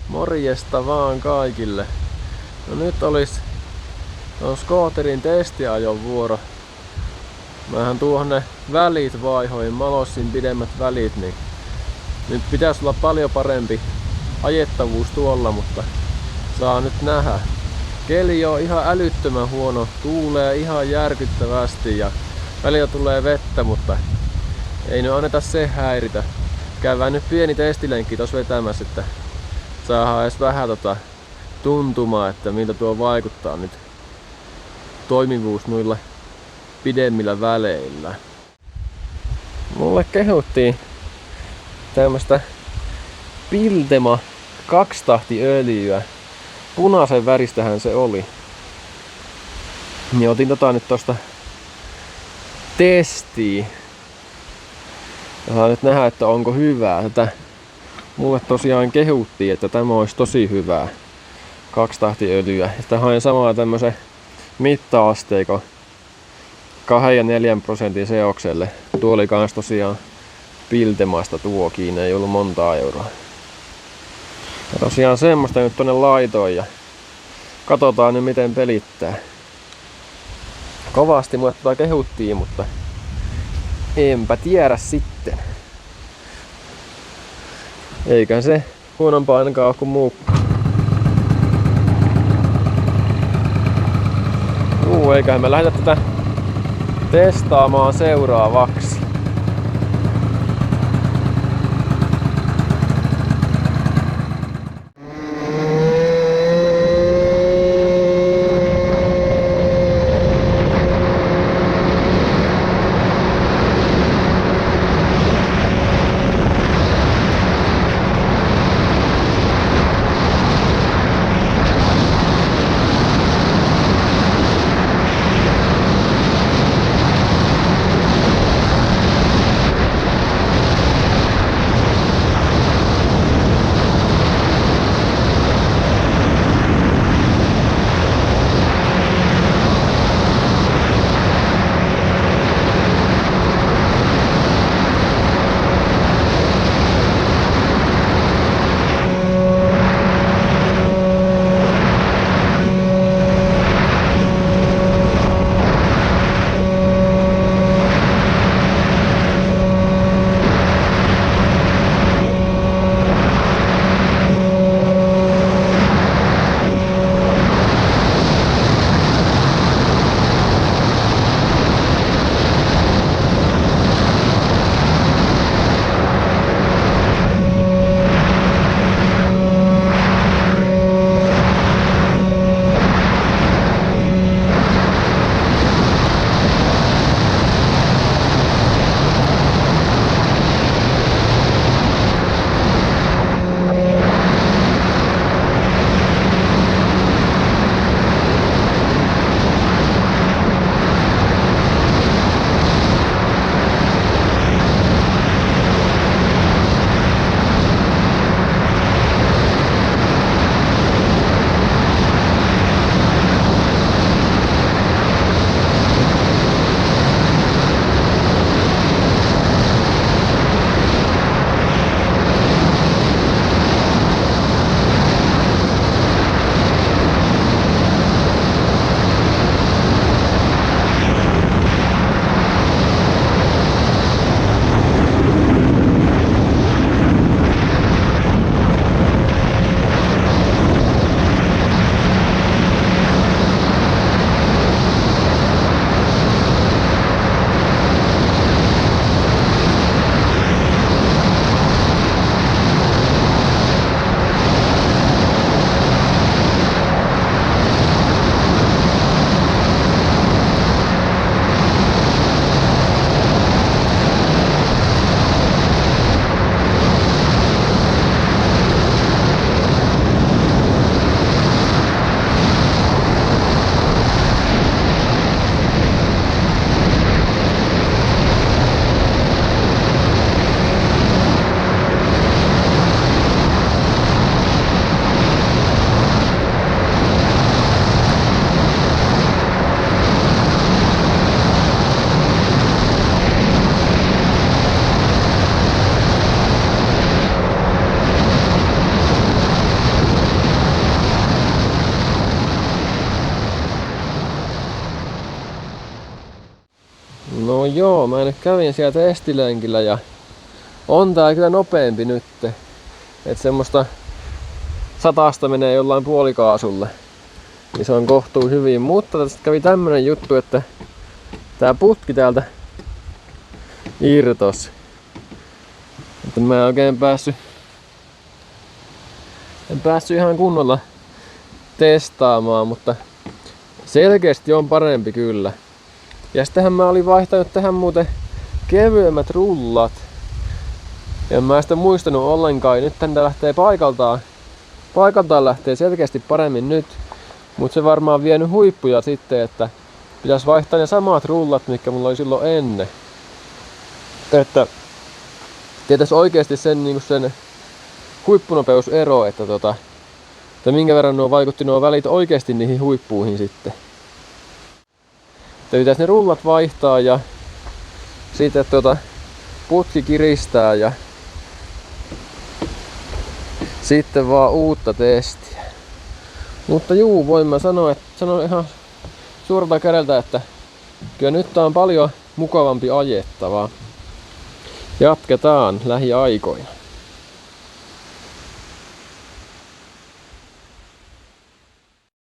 Morjesta vaan kaikille. No nyt olisi tuon skooterin testiajon vuoro. Mähän tuohon ne välit vaihoin, malossin pidemmät välit, niin nyt pitäisi olla paljon parempi ajettavuus tuolla, mutta saa nyt nähdä. Keli on ihan älyttömän huono, tuulee ihan järkyttävästi ja välillä tulee vettä, mutta ei nyt anneta se häiritä. Käydään nyt pieni testilenkki tossa vetämässä, että saadaan edes vähän tuntumaa, että miltä tuo vaikuttaa nyt toimivuus noilla pidemmillä väleillä. Mulle kehuttiin tämmöstä Piltema 2-tahtiöljyä. Punaisen väristähän se oli. Niin otin nyt tosta testiin. Saa nyt nähdä, että onko hyvää. Tätä mulle tosiaan kehuttiin, että tämä olisi tosi hyvää 2-tahtiöljyä. Sitten hain samalla tämmösen mitta-asteikon 2 ja 4% seokselle. Tuo oli kans tosiaan Piltemasta tuokin, ei ollut montaa euroa. Ja tosiaan semmoista nyt tonne laitoin ja katsotaan nyt miten pelittää. Kovasti mulle kehuttiin, mutta enpä tiedä sitten. Eikä se huonompaa ainakaan ole kuin muu. Eiköhän me lähdetä tätä testaamaan seuraavaksi. joo, mä nyt kävin siellä testilenkillä ja on tää kyllä nopeampi nyt. Et semmoista 100 menee jollain puolikaasulle. Niin se on kohtuu hyvin, mutta tästä kävi tämmönen juttu, että tää putki täältä irtos. Että mä en oikein en päässyt ihan kunnolla testaamaan, mutta selkeästi on parempi kyllä. Ja sittenhän mä olin vaihtanut tähän muuten kevyemmät rullat. En mä sitä muistanut ollenkaan. Nyt tänne lähtee paikaltaan lähtee selkeästi paremmin nyt. Mut se varmaan vienyt huippuja sitten, että pitäisi vaihtaa ne samat rullat, mitkä mulla oli silloin ennen. Että tietäis oikeesti sen huippunopeusero, että minkä verran vaikutti nuo välit oikeesti niihin huippuihin sitten. Että pitäis ne rullat vaihtaa ja sitten putki kiristää ja sitten vaan uutta testiä. Mutta juu, voin mä sanoa ihan suoralta kädeltä, että kyllä nyt on paljon mukavampi ajettavaa. Jatketaan lähiaikoina.